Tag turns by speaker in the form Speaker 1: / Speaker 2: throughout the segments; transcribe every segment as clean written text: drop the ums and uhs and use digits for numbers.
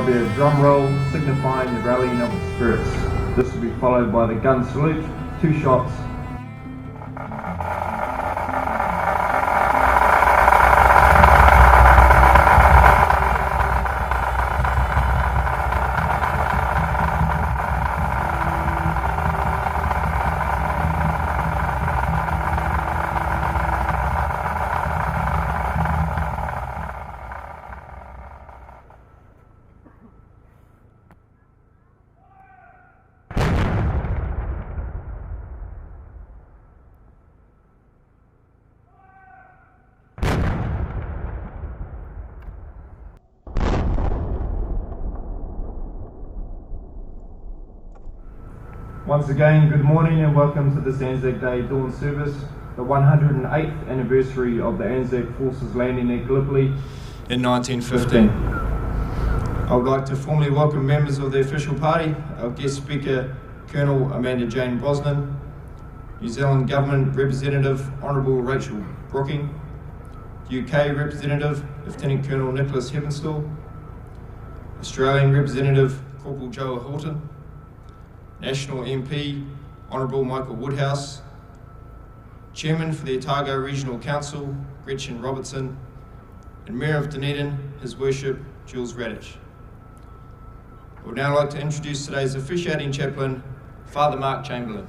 Speaker 1: there'll be a drum roll signifying the rallying of the spirits. This will be followed by the gun salute, 2 shots. Once again, good morning and welcome to this ANZAC Day dawn service, the 108th anniversary of the ANZAC forces landing at Gallipoli in 1915. I would like to formally welcome members of the official party, our guest speaker, Colonel Amanda Jane Brosnan, New Zealand Government Representative Honourable Rachel Brooking, UK Representative Lieutenant Colonel Nicholas Heavenstall, Australian Representative Corporal Joe Horton, National MP, Honourable Michael Woodhouse, Chairman for the Otago Regional Council, Gretchen Robertson, and Mayor of Dunedin, His Worship, Jules Radich. I would now like to introduce today's officiating chaplain, Father Mark Chamberlain.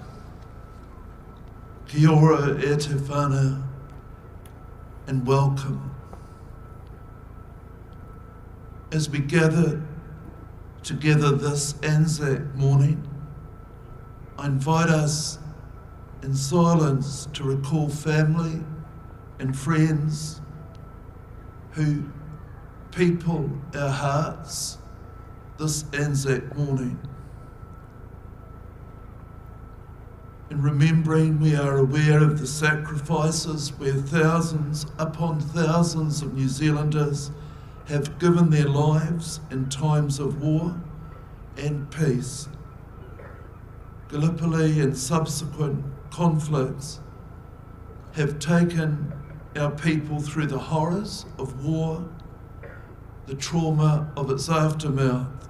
Speaker 2: Kia ora e te whānau, and welcome. As we gather together this ANZAC morning, I invite us in silence to recall family and friends who people our hearts this ANZAC morning. In remembering, we are aware of the sacrifices where thousands upon thousands of New Zealanders have given their lives in times of war and peace. Gallipoli and subsequent conflicts have taken our people through the horrors of war, the trauma of its aftermath,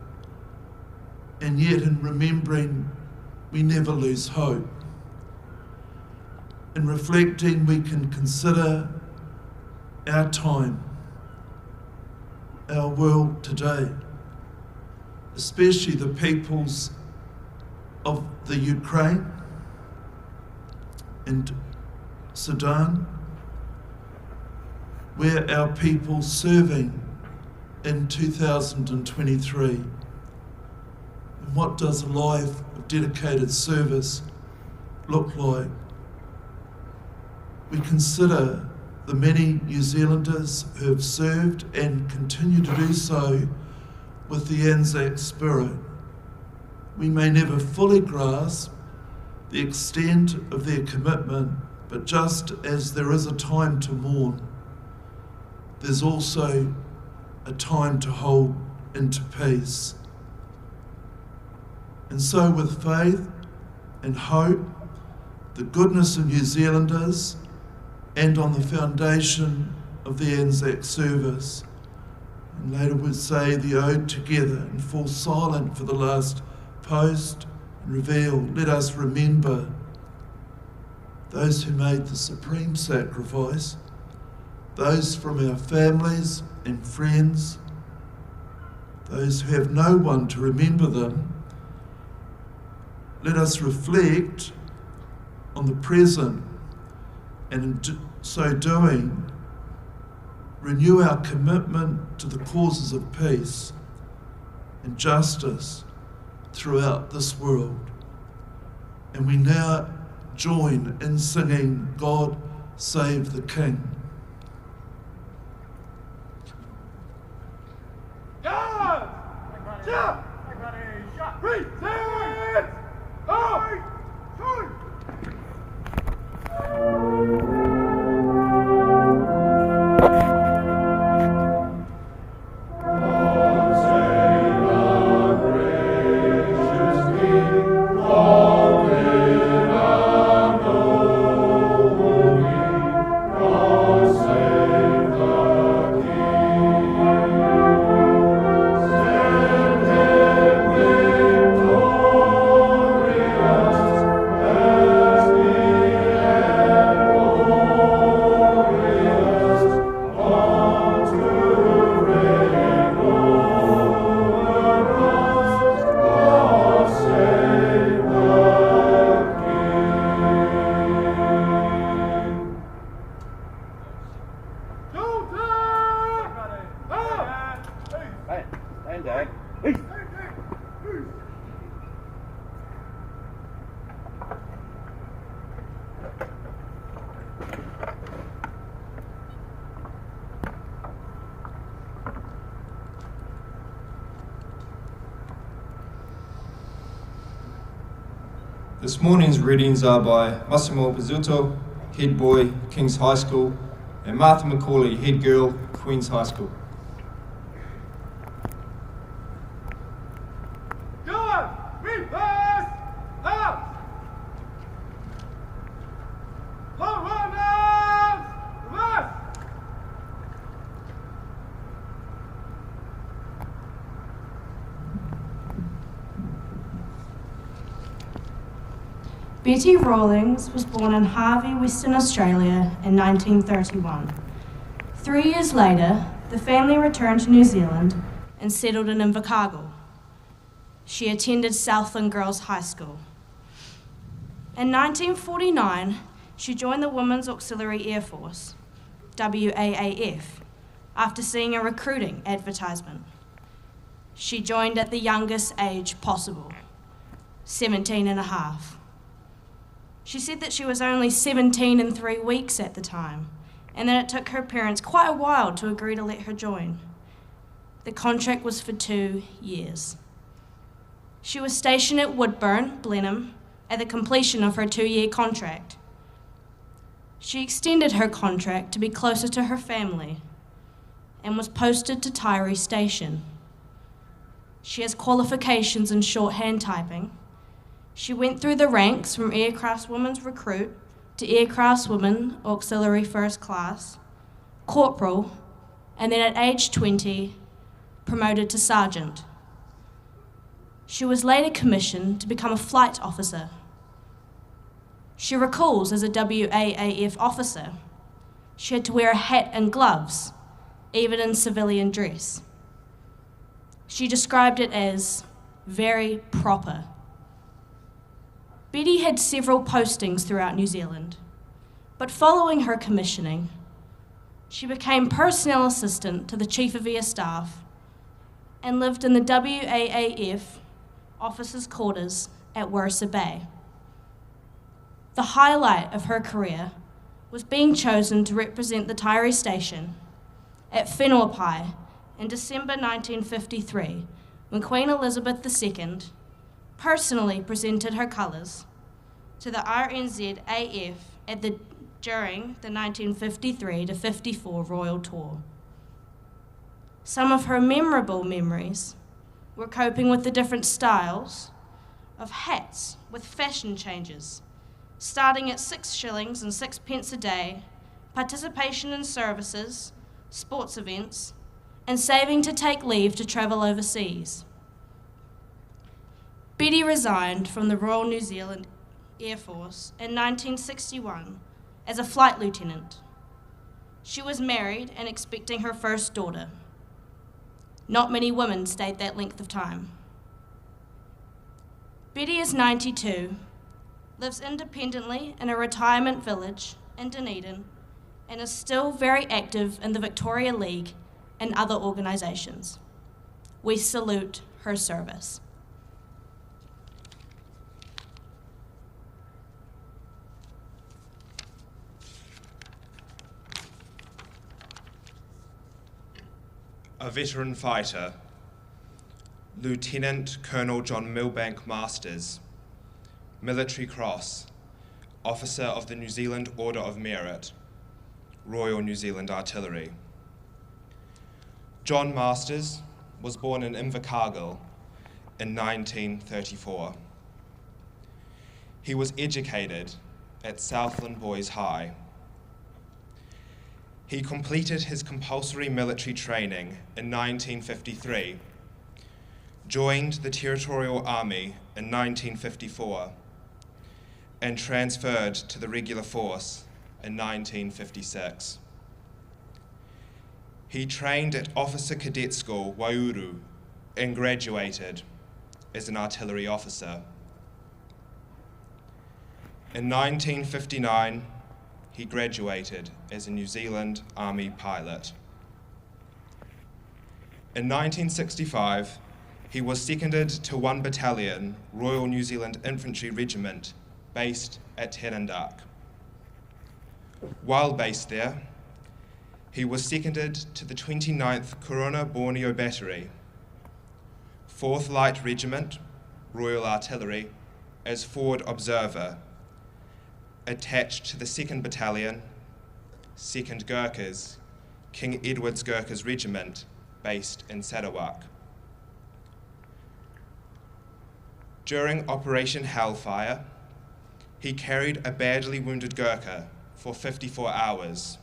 Speaker 2: and yet in remembering, we never lose hope. In reflecting, we can consider our time, our world today, especially the peoples of the Ukraine and Sudan, where our people serving in 2023. And what does a life of dedicated service look like? We consider the many New Zealanders who have served and continue to do so with the ANZAC spirit. We may never fully grasp the extent of their commitment, but just as there is a time to mourn, there's also a time to hold into peace. And so with faith and hope, the goodness of New Zealanders, and on the foundation of the ANZAC service, and later we'll say the ode together and fall silent for the last post and reveal, let us remember those who made the supreme sacrifice, those from our families and friends, those who have no one to remember them. Let us reflect on the present, and in so doing, renew our commitment to the causes of peace and justice throughout this world. And we now join in singing God Save the King.
Speaker 3: God! Shot! Resist! Oh! Shoot!
Speaker 4: Oh
Speaker 1: This morning's readings are by Massimo Pizzuto, Head Boy, King's High School, and Martha McCauley, Head Girl, Queen's High School.
Speaker 4: Betty Rawlings was born in Harvey, Western Australia in 1931. 3 years later, the family returned to New Zealand and settled in Invercargill. She attended Southland Girls High School. In 1949, she joined the Women's Auxiliary Air Force, WAAF, after seeing a recruiting advertisement. She joined at the youngest age possible, 17 and a half. She said that she was only 17 and 3 weeks at the time, and that it took her parents quite a while to agree to let her join. The contract was for 2 years. She was stationed at Woodburn, Blenheim, at the completion of her 2-year contract. She extended her contract to be closer to her family and was posted to Tyree Station. She has qualifications in shorthand typing. She went through the ranks from Aircraftswomen's Recruit to Aircraftswomen Auxiliary First Class, Corporal, and then at age 20, promoted to Sergeant. She was later commissioned to become a flight officer. She recalls as a WAAF officer, she had to wear a hat and gloves, even in civilian dress. She described it as very proper. Betty had several postings throughout New Zealand, but following her commissioning, she became personnel assistant to the Chief of Air Staff and lived in the WAAF officers' quarters at Warissa Bay. The highlight of her career was being chosen to represent the Tyree Station at Whenuapai in December 1953, when Queen Elizabeth II personally presented her colours to the RNZAF during the 1953-54 Royal Tour. Some of her memorable memories were coping with the different styles of hats with fashion changes, starting at 6 shillings and 6p a day, participation in services, sports events, and saving to take leave to travel overseas. Betty resigned from the Royal New Zealand Air Force in 1961 as a flight lieutenant. She was married and expecting her first daughter. Not many women stayed that length of time. Betty is 92, lives independently in a retirement village in Dunedin, and is still very active in the Victoria League and other organisations. We salute her service.
Speaker 5: A veteran fighter, Lieutenant Colonel John Milbank Masters, Military Cross, Officer of the New Zealand Order of Merit, Royal New Zealand Artillery. John Masters was born in Invercargill in 1934. He was educated at Southland Boys High. He completed his compulsory military training in 1953, joined the Territorial Army in 1954, and transferred to the Regular Force in 1956. He trained at Officer Cadet School, Waiouru, and graduated as an artillery officer. In 1959, he graduated as a New Zealand Army pilot. In 1965, he was seconded to 1 Battalion, Royal New Zealand Infantry Regiment, based at Terendak. While based there, he was seconded to the 29th Corona Borneo Battery, 4th Light Regiment, Royal Artillery, as forward observer, attached to the 2nd Battalion, 2nd Gurkhas, King Edward's Gurkhas Regiment, based in Sarawak. During Operation Hellfire, he carried a badly wounded Gurkha for 54 hours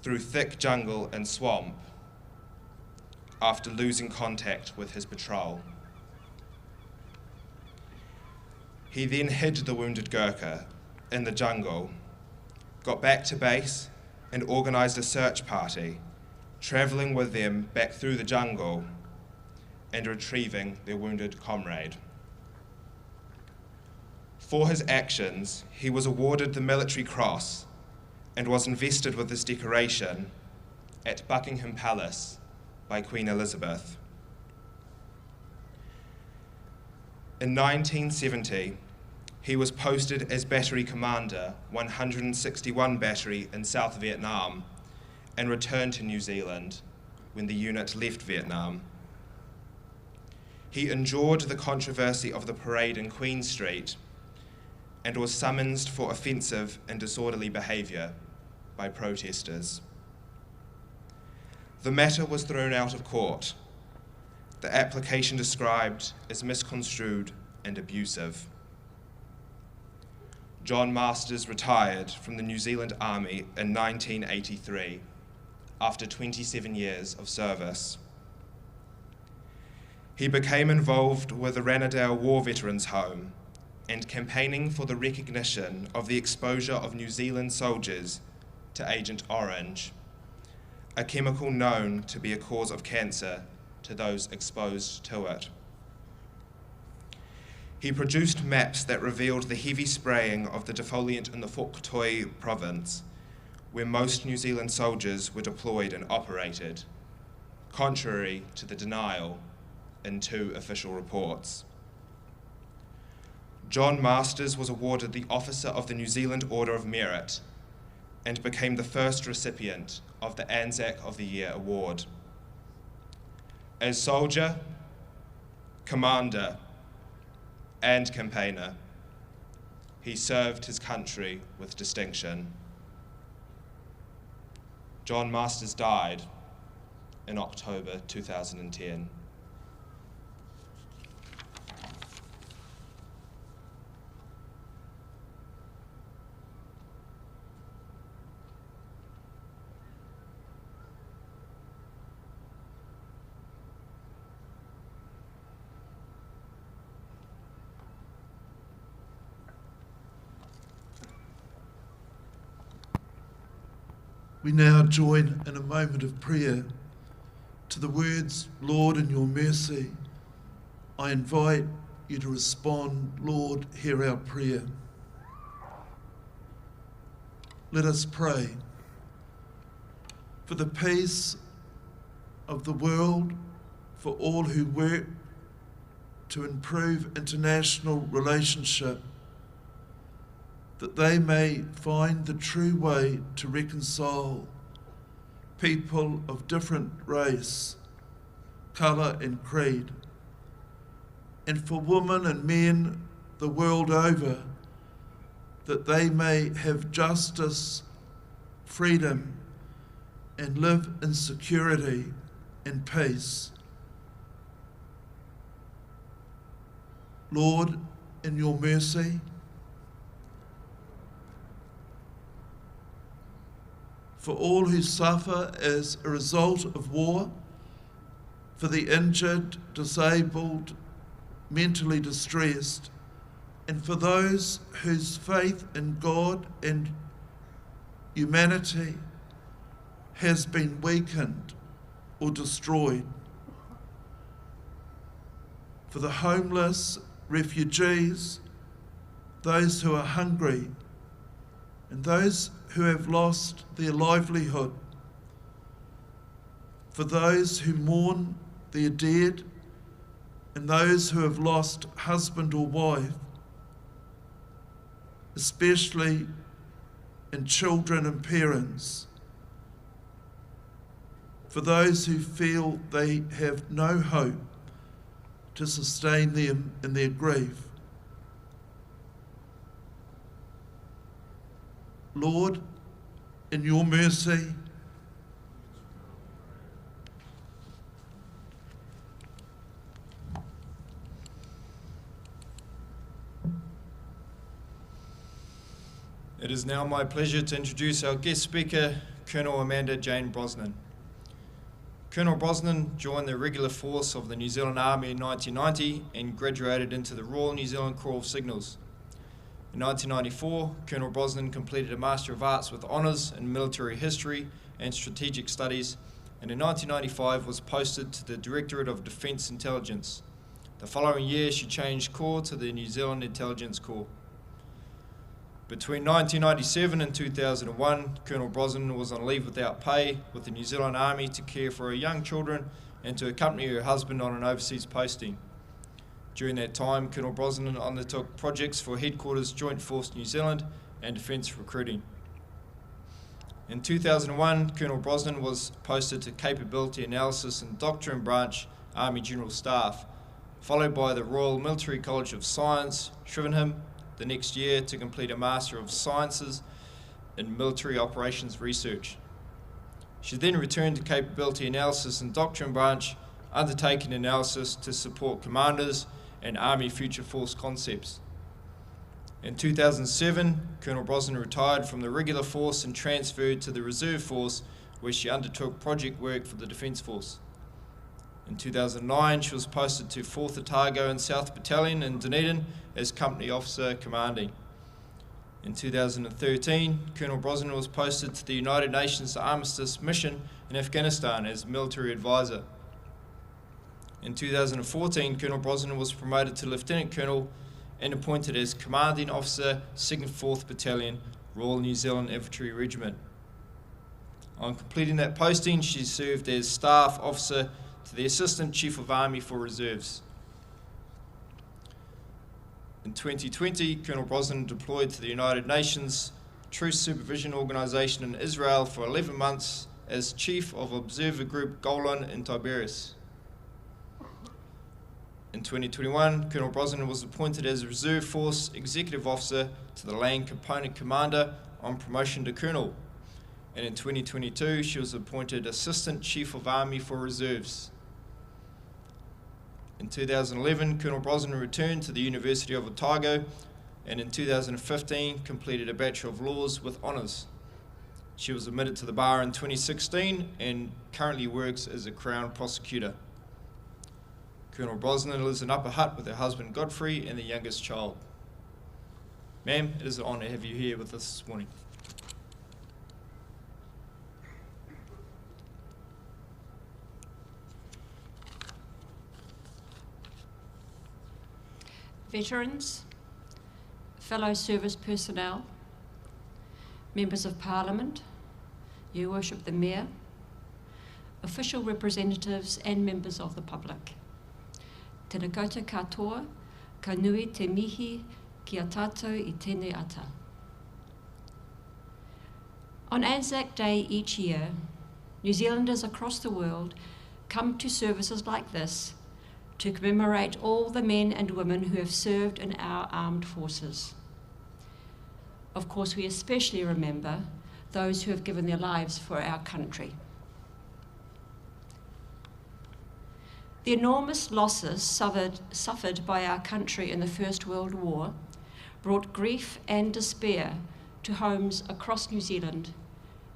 Speaker 5: through thick jungle and swamp after losing contact with his patrol. He then hid the wounded Gurkha in the jungle, got back to base and organised a search party, travelling with them back through the jungle and retrieving their wounded comrade. For his actions, he was awarded the Military Cross and was invested with this decoration at Buckingham Palace by Queen Elizabeth. In 1970, he was posted as Battery Commander, 161 Battery in South Vietnam, and returned to New Zealand when the unit left Vietnam. He endured the controversy of the parade in Queen Street and was summoned for offensive and disorderly behaviour by protesters. The matter was thrown out of court, the application described as misconstrued and abusive. John Masters retired from the New Zealand Army in 1983 after 27 years of service. He became involved with the Ranadale War Veterans Home and campaigning for the recognition of the exposure of New Zealand soldiers to Agent Orange, a chemical known to be a cause of cancer to those exposed to it. He produced maps that revealed the heavy spraying of the defoliant in the Phuoc Toi province, where most New Zealand soldiers were deployed and operated, contrary to the denial in 2 official reports. John Masters was awarded the Officer of the New Zealand Order of Merit and became the first recipient of the ANZAC of the Year award. As soldier, commander, and campaigner, he served his country with distinction. John Masters died in October 2010.
Speaker 2: We now join in a moment of prayer to the words, Lord, in your mercy. I invite you to respond, Lord, hear our prayer. Let us pray for the peace of the world, for all who work to improve international relationship, that they may find the true way to reconcile people of different race, colour and creed, and for women and men the world over, that they may have justice, freedom, and live in security and peace. Lord, in your mercy, for all who suffer as a result of war, for the injured, disabled, mentally distressed, and for those whose faith in God and humanity has been weakened or destroyed, for the homeless, refugees, those who are hungry, and those who have lost their livelihood, for those who mourn their dead, and those who have lost husband or wife, especially in children and parents, for those who feel they have no hope to sustain them in their grief, Lord, in your mercy,
Speaker 1: it is now my pleasure to introduce our guest speaker, Colonel Amanda Jane Brosnan. Colonel Brosnan joined the regular force of the New Zealand Army in 1990 and graduated into the Royal New Zealand Corps of Signals. In 1994, Colonel Brosnan completed a Master of Arts with honours in Military History and Strategic Studies, and in 1995 was posted to the Directorate of Defence Intelligence. The following year, she changed corps to the New Zealand Intelligence Corps. Between 1997 and 2001, Colonel Brosnan was on leave without pay with the New Zealand Army to care for her young children and to accompany her husband on an overseas posting. During that time, Colonel Brosnan undertook projects for Headquarters Joint Force New Zealand and Defence Recruiting. In 2001, Colonel Brosnan was posted to Capability Analysis and Doctrine Branch, Army General Staff, followed by the Royal Military College of Science, Shrivenham, the next year to complete a Master of Sciences in Military Operations Research. She then returned to Capability Analysis and Doctrine Branch, undertaking analysis to support commanders and Army Future Force concepts. In 2007, Colonel Brosnan retired from the regular force and transferred to the Reserve Force, where she undertook project work for the Defence Force. In 2009, she was posted to 4th Otago and South Battalion in Dunedin as Company Officer Commanding. In 2013, Colonel Brosnan was posted to the United Nations Armistice Mission in Afghanistan as Military Advisor. In 2014, Colonel Brosnan was promoted to Lieutenant Colonel and appointed as Commanding Officer, 2nd 4th Battalion, Royal New Zealand Infantry Regiment. On completing that posting, she served as Staff Officer to the Assistant Chief of Army for Reserves. In 2020, Colonel Brosnan deployed to the United Nations Truce Supervision Organisation in Israel for 11 months as Chief of Observer Group Golan in Tiberias. In 2021, Colonel Brosnan was appointed as Reserve Force Executive Officer to the Land Component Commander on promotion to Colonel. And in 2022, she was appointed Assistant Chief of Army for Reserves. In 2011, Colonel Brosnan returned to the University of Otago and in 2015 completed a Bachelor of Laws with honours. She was admitted to the bar in 2016 and currently works as a Crown Prosecutor. Colonel Brosnan lives in Upper Hutt with her husband Godfrey and their youngest child. Ma'am, it is an honour to have you here with us this morning.
Speaker 6: Veterans, fellow service personnel, members of Parliament, Your Worship the Mayor, official representatives and members of the public. Tēnā koutou katoa, ka nui te mihi ki a tātou I tēnei ata. On ANZAC Day each year, New Zealanders across the world come to services like this to commemorate all the men and women who have served in our armed forces. Of course, we especially remember those who have given their lives for our country. The enormous losses suffered by our country in the First World War brought grief and despair to homes across New Zealand,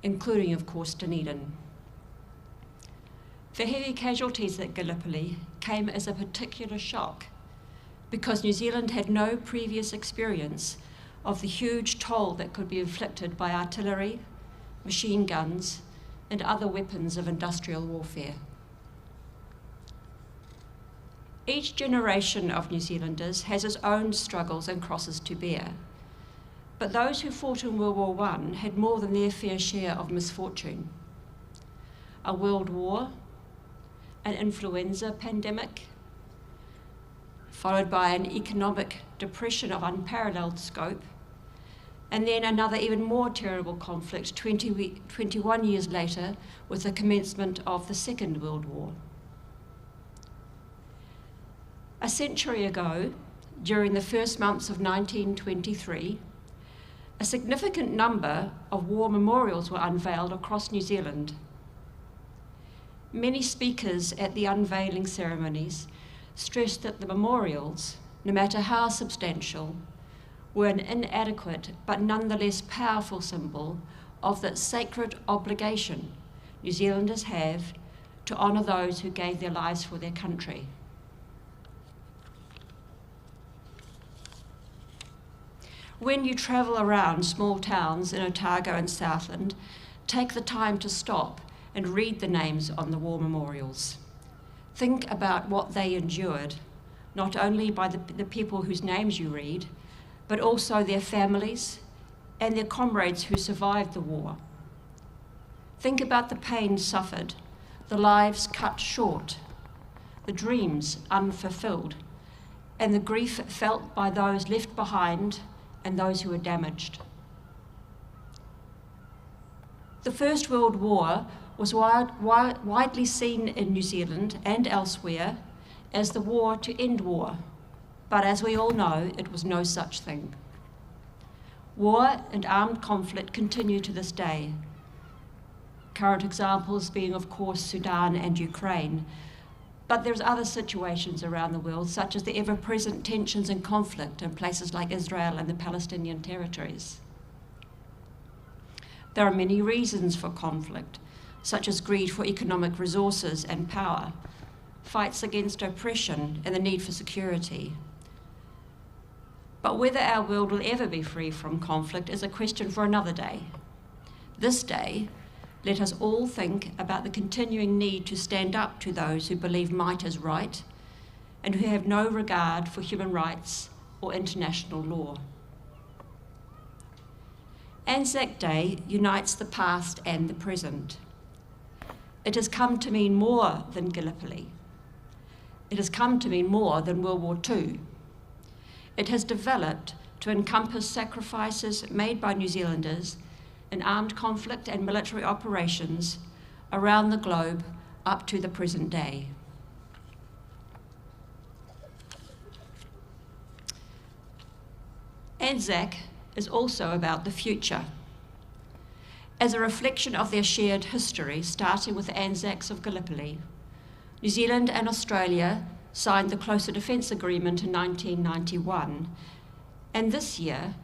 Speaker 6: including, of course, Dunedin. The heavy casualties at Gallipoli came as a particular shock because New Zealand had no previous experience of the huge toll that could be inflicted by artillery, machine guns, and other weapons of industrial warfare. Each generation of New Zealanders has its own struggles and crosses to bear, but those who fought in World War I had more than their fair share of misfortune. A world war, an influenza pandemic, followed by an economic depression of unparalleled scope, and then another even more terrible conflict 21 years later with the commencement of the Second World War. A century ago, during the first months of 1923, A significant number of war memorials were unveiled across New Zealand. Many speakers at the unveiling ceremonies stressed that the memorials, no matter how substantial, were an inadequate but nonetheless powerful symbol of the sacred obligation New Zealanders have to honour those who gave their lives for their country. When you travel around small towns in Otago and Southland, take the time to stop and read the names on the war memorials. Think about what they endured, not only by the people whose names you read, but also their families and their comrades who survived the war. Think about the pain suffered, the lives cut short, the dreams unfulfilled, and the grief felt by those left behind and those who were damaged. The First World War was widely seen in New Zealand and elsewhere as the war to end war, but as we all know, it was no such thing. War and armed conflict continue to this day. Current examples being, of course, Sudan and Ukraine, but there's other situations around the world, such as the ever-present tensions and conflict in places like Israel and the Palestinian territories. There are many reasons for conflict, such as greed for economic resources and power, fights against oppression and the need for security. But whether our world will ever be free from conflict is a question for another day. This day, let us all think about the continuing need to stand up to those who believe might is right and who have no regard for human rights or international law. ANZAC Day unites the past and the present. It has come to mean more than Gallipoli. It has come to mean more than World War II. It has developed to encompass sacrifices made by New Zealanders in armed conflict and military operations around the globe up to the present day. ANZAC is also about the future. As a reflection of their shared history, starting with the ANZACs of Gallipoli, New Zealand and Australia signed the Closer Defence Agreement in 1991, and this year,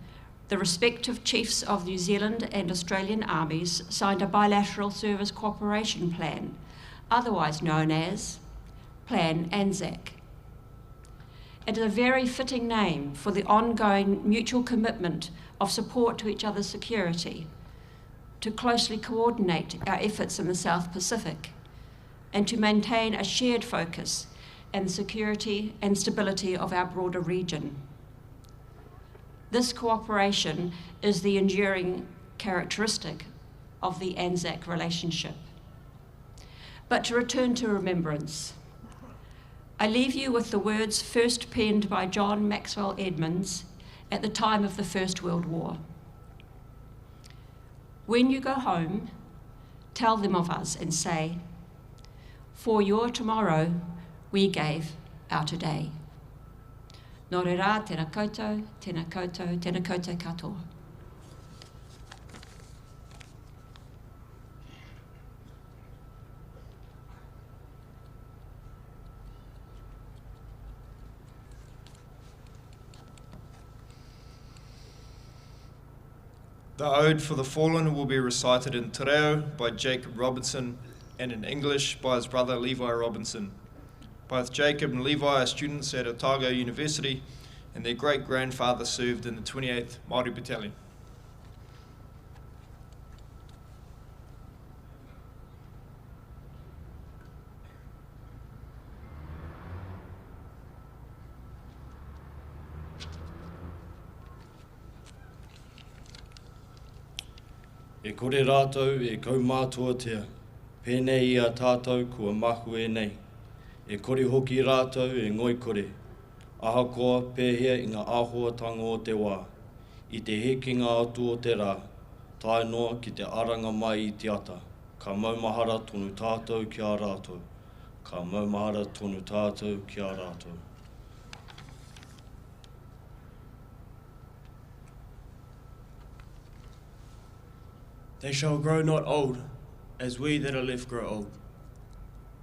Speaker 6: the respective chiefs of New Zealand and Australian armies signed a bilateral service cooperation plan, otherwise known as Plan ANZAC. It is a very fitting name for the ongoing mutual commitment of support to each other's security, to closely coordinate our efforts in the South Pacific, and to maintain a shared focus on the security and stability of our broader region. This cooperation is the enduring characteristic of the ANZAC relationship. But to return to remembrance, I leave you with the words first penned by John Maxwell Edmonds at the time of the First World War. When you go home, tell them of us and say, for your tomorrow, we gave our today. Nō re rā, tēnā koutou, tēnā koutou, tēnā koutou katoa.
Speaker 1: The Ode for the Fallen will be recited in te reo by Jacob Robinson and in English by his brother Levi Robinson. Both Jacob and Levi are students at Otago University, and their great-grandfather served in the 28th Māori Battalion.
Speaker 7: E kore rātou e kaumātuatea, pēnei i a tātou kua mahu e nei. E kore hoki rātou e ngoi kore, ahakoa pēhea i ngā āhuatanga o te wā. I te hekinga atu o te rā, tae noa ki te aranga mai i te ata. Ka maumahara tonu tātou ki a rātou. Ka maumahara tonu tātou ki a rātou.
Speaker 8: They shall grow not old, as we that are left grow old.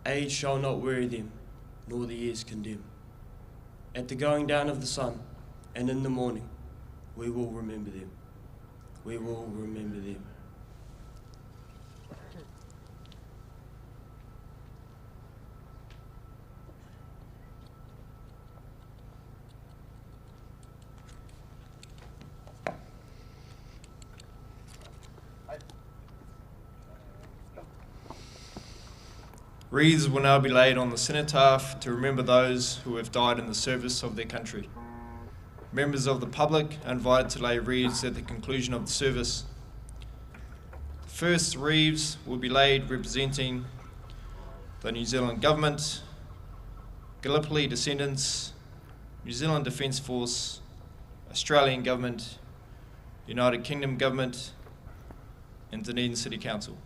Speaker 8: Age shall not weary them, nor the years condemn. At the going down of the sun, and in the morning, we will remember them. We will remember them.
Speaker 1: Wreaths will now be laid on the Cenotaph to remember those who have died in the service of their country. Members of the public are invited to lay wreaths at the conclusion of the service. The first wreaths will be laid representing the New Zealand Government, Gallipoli descendants, New Zealand Defence Force, Australian Government, United Kingdom Government, and Dunedin City Council.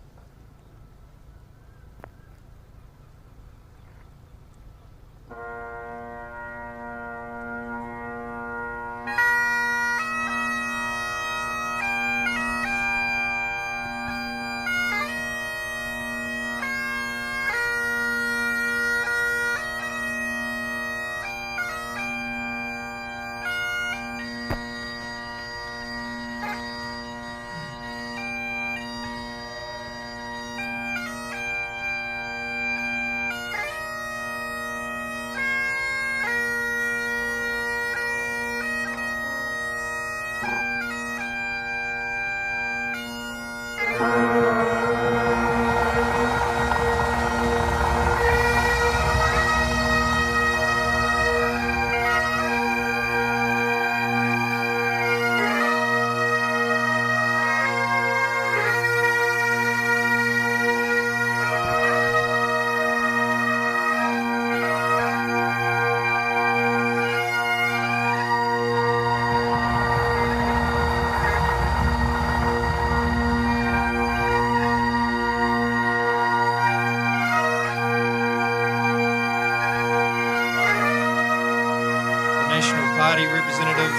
Speaker 1: Party representative,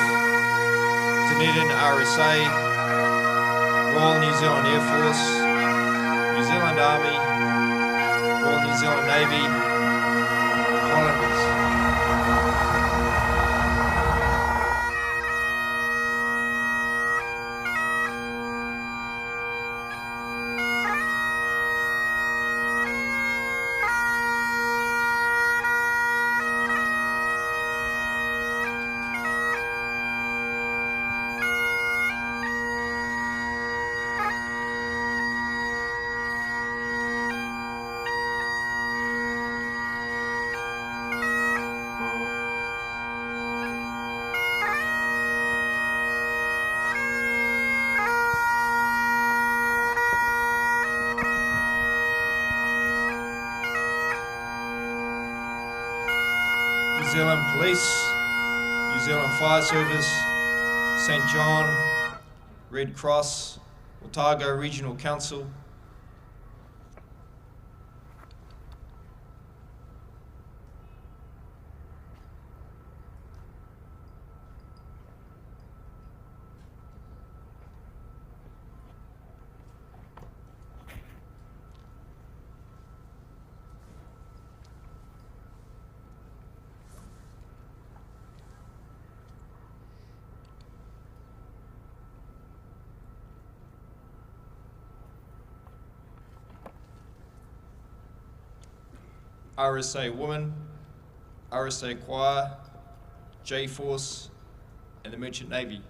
Speaker 1: Dunedin RSA, Royal New Zealand Air Force, New Zealand Army, Royal New Zealand Navy, Highlanders. New Zealand Police, New Zealand Fire Service, St John, Red Cross, Otago Regional Council, RSA Women, RSA Choir, J-Force, and the Merchant Navy.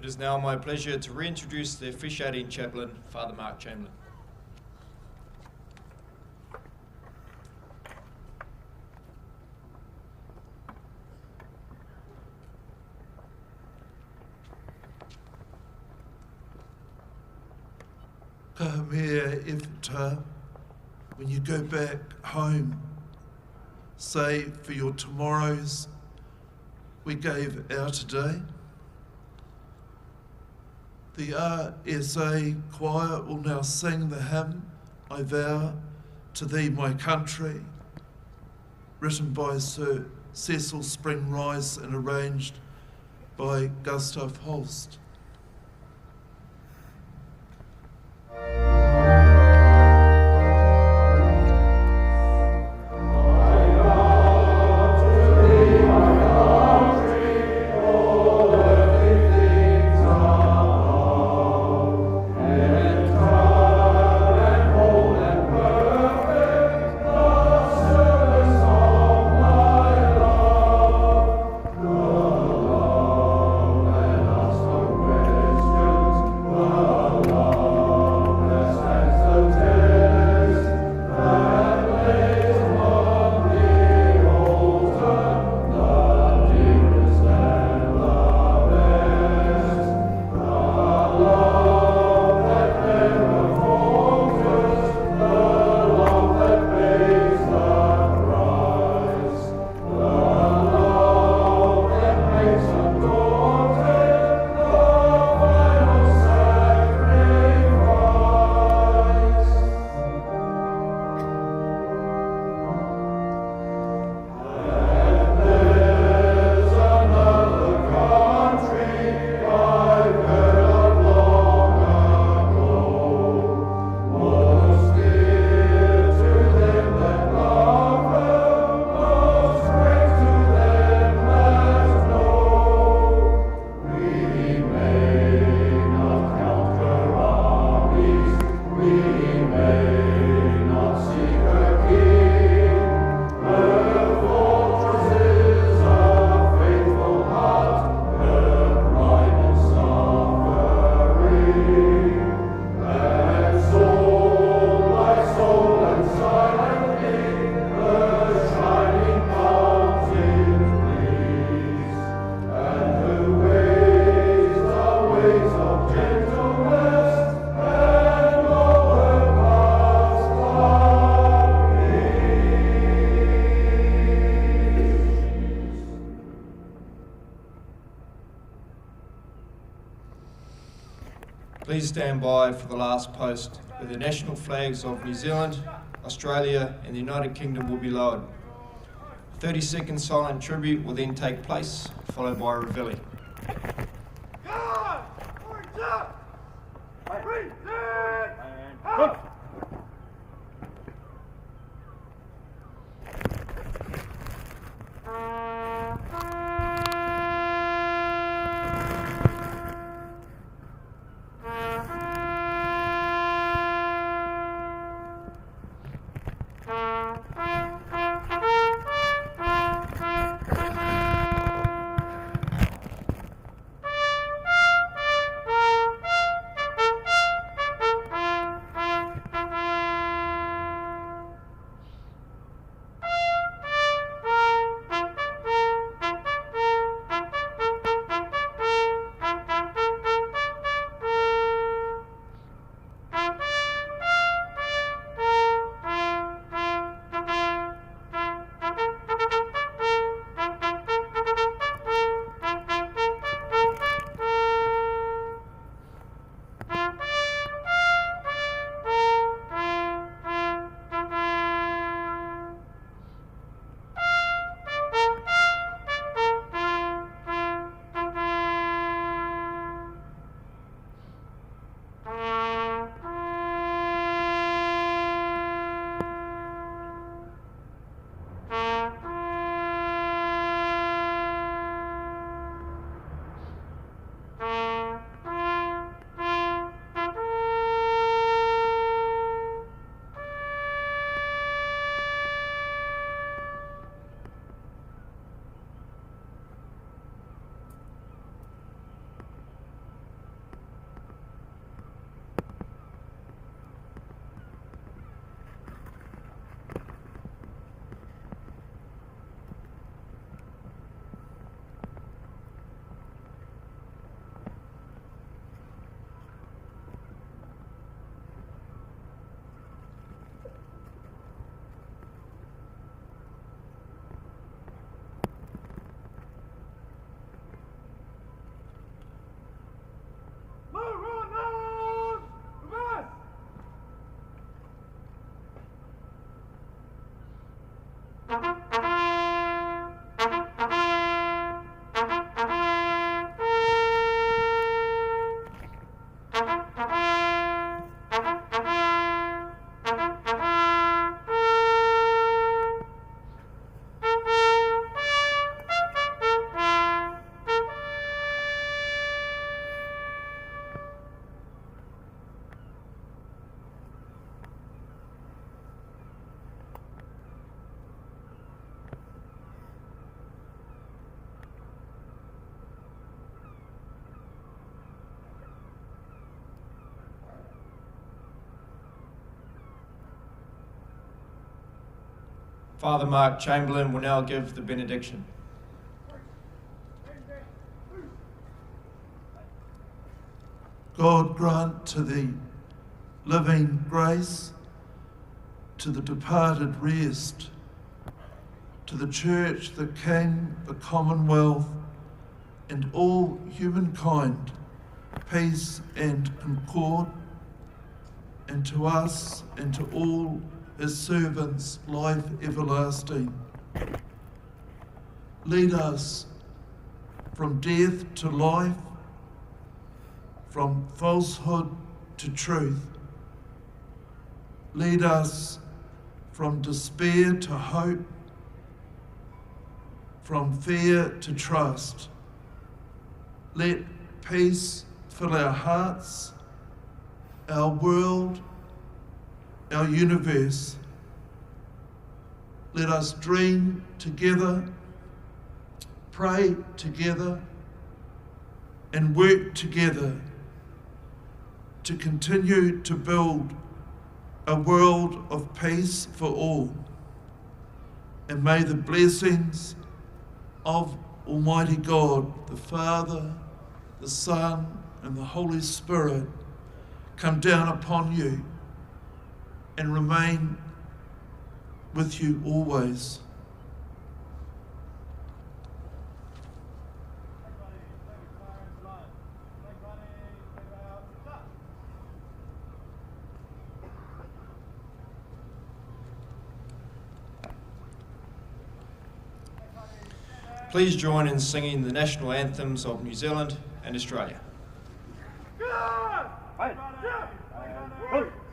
Speaker 1: It is now my pleasure to reintroduce the officiating chaplain, Father Mark Chamberlain.
Speaker 2: Ka mea efta, when you go back home, say for your tomorrows we gave our today. The RSA choir will now sing the hymn, I Vow to Thee My Country, written by Sir Cecil Spring Rice and arranged by Gustav Holst.
Speaker 1: Please stand by for the last post, where the national flags of New Zealand, Australia and the United Kingdom will be lowered. A 30-second silent tribute will then take place, followed by a reveille.
Speaker 3: God! Orange up! Present! Up!
Speaker 1: Father Mark Chamberlain will now give the benediction.
Speaker 2: God grant to the living grace, to the departed rest, to the Church, the King, the Commonwealth, and all humankind, peace and concord, and to us and to all his servants, life everlasting. Lead us from death to life, from falsehood to truth. Lead us from despair to hope, from fear to trust. Let peace fill our hearts, our world, our universe. Let us dream together, pray together, and work together to continue to build a world of peace for all. And may the blessings of Almighty God, the Father, the Son, and the Holy Spirit come down upon you and remain with you always.
Speaker 1: Please join in singing the national anthems of New Zealand and Australia.
Speaker 3: Oh,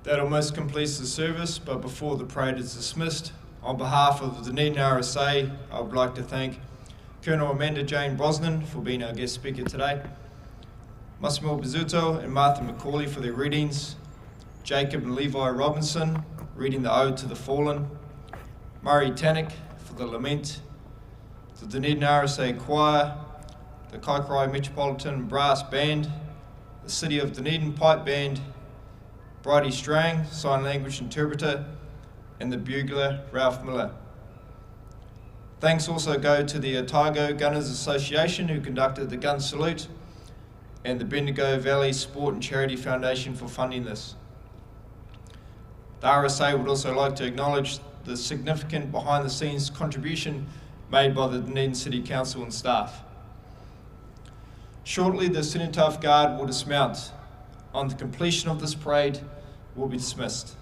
Speaker 1: That almost completes the service, but before the parade is dismissed, on behalf of the Dunedin RSA, I would like to thank Colonel Amanda Jane Brosnan for being our guest speaker today, Massimo Bizzuto and Martha McCauley for their readings, Jacob and Levi Robinson reading the Ode to the Fallen, Murray Tannick for the Lament, the Dunedin RSA Choir, the Kaikorai Metropolitan Brass Band, the City of Dunedin Pipe Band, Bridie Strang, Sign Language Interpreter, and the bugler Ralph Miller. Thanks also go to the Otago Gunners Association who conducted the gun salute, and the Bendigo Valley Sport and Charity Foundation for funding this. The RSA would also like to acknowledge the significant behind-the-scenes contribution made by the Dunedin City Council and staff. Shortly, the Cenotaph Guard will dismount. On the completion of this parade, will be dismissed.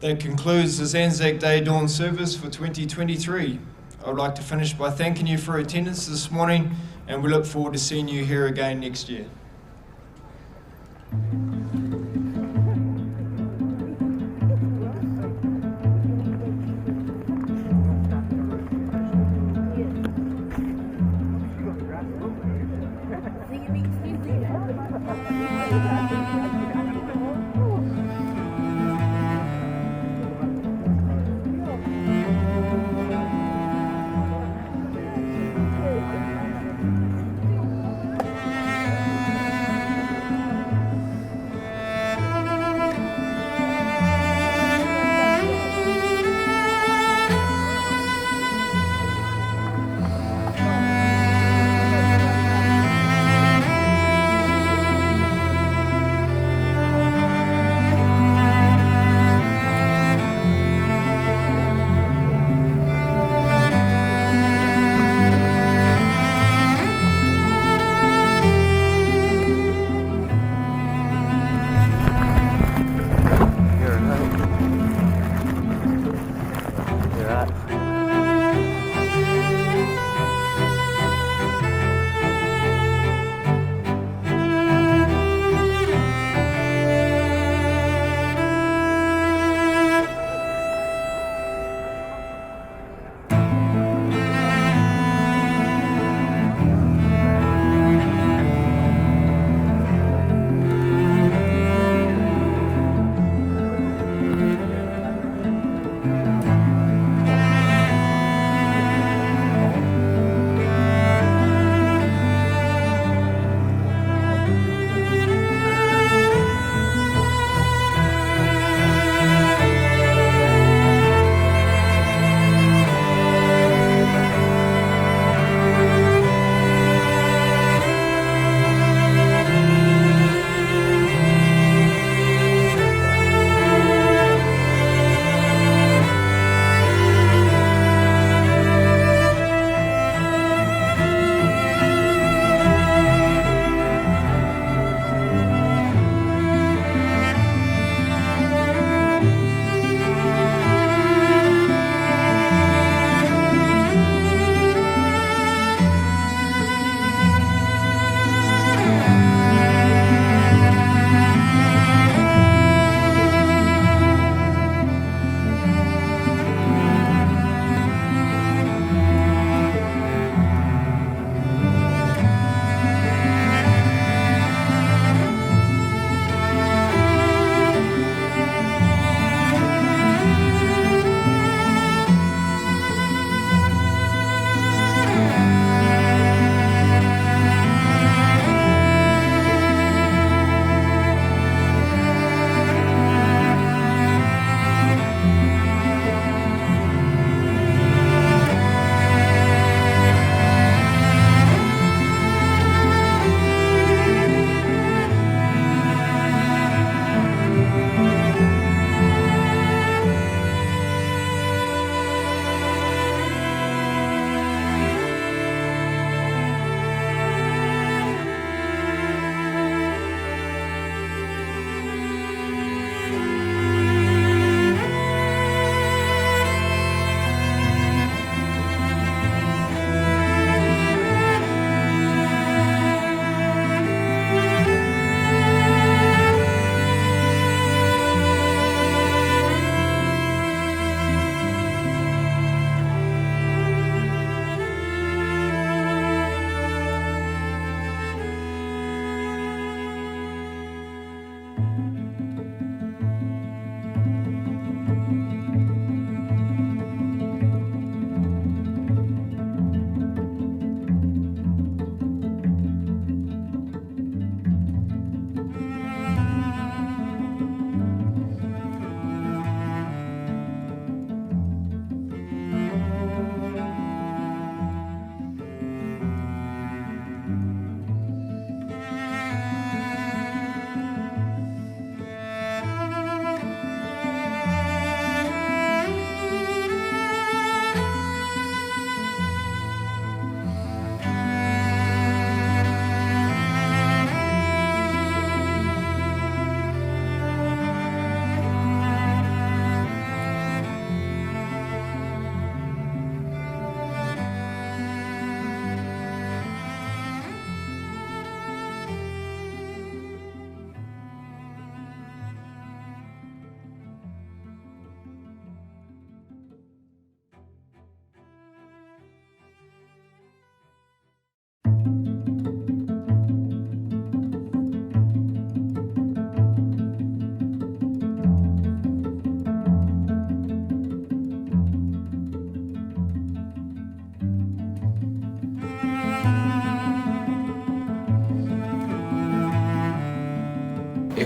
Speaker 1: That concludes this ANZAC Day Dawn service for 2023. I would like to finish by thanking you for attendance this morning, and we look forward to seeing you here again next year.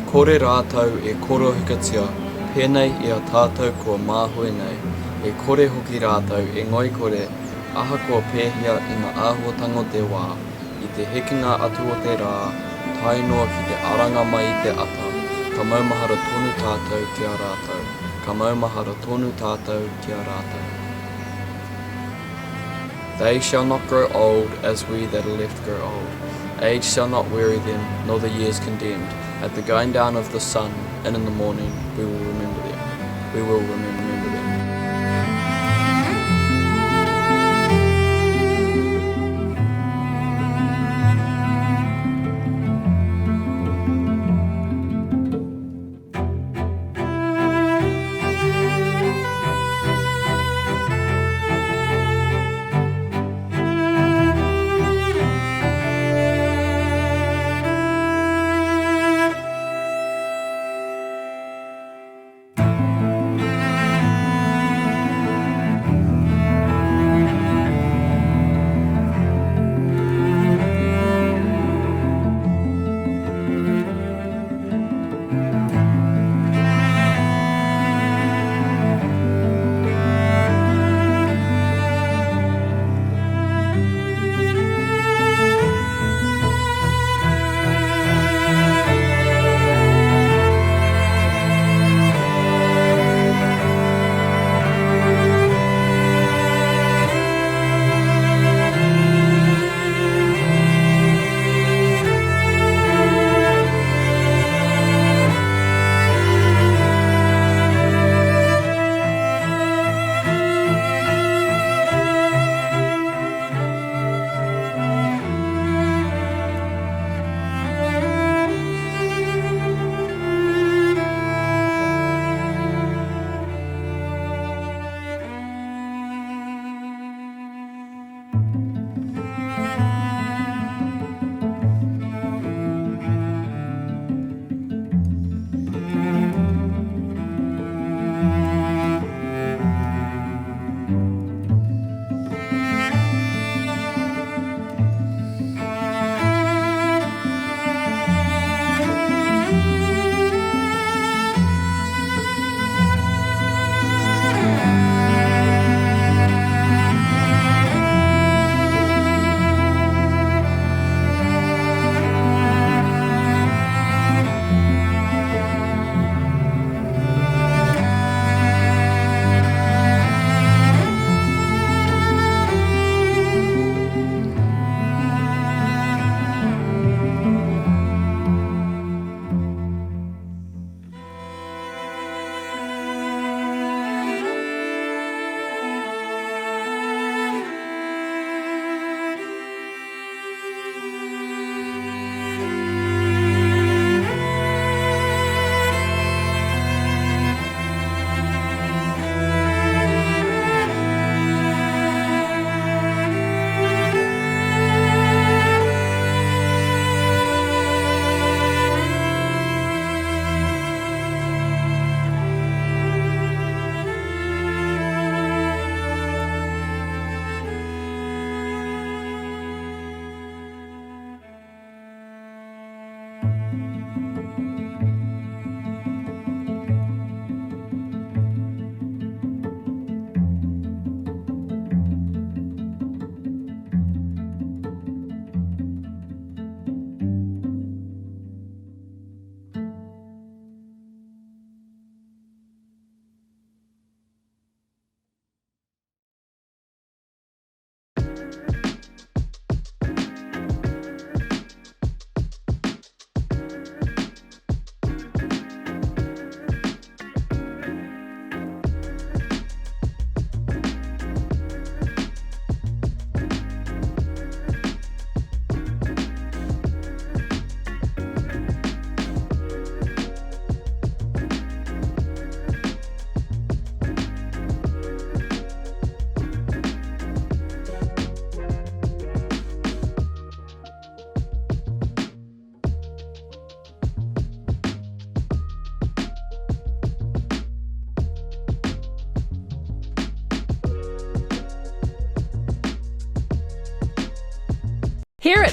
Speaker 9: kore rātou e koro hukatia, pēnei i a tātou kua māhue nei. E kore hoki rātou e ngoi kore, aha kua pēhia i ngā āhuatanga o te wā, i te hekinga atu o te rā, tainoa ki te aranga mai i te ata, ka maumahara tonu tātou ki a rātou, ka maumahara tonu tātou ki a rātou. They shall not grow old as we that are left grow old. Age shall not weary them, nor the years condemned. At the going down of the sun, and in the morning, we will remember them. We will remember them.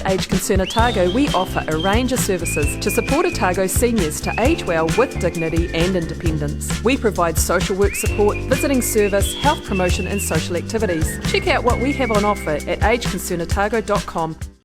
Speaker 10: At Aged Concern Otago, we offer a range of services to support Otago seniors to age well with dignity and independence. We provide social work support, visiting service, health promotion and social activities. Check out what we have on offer at agedconcernotago.com.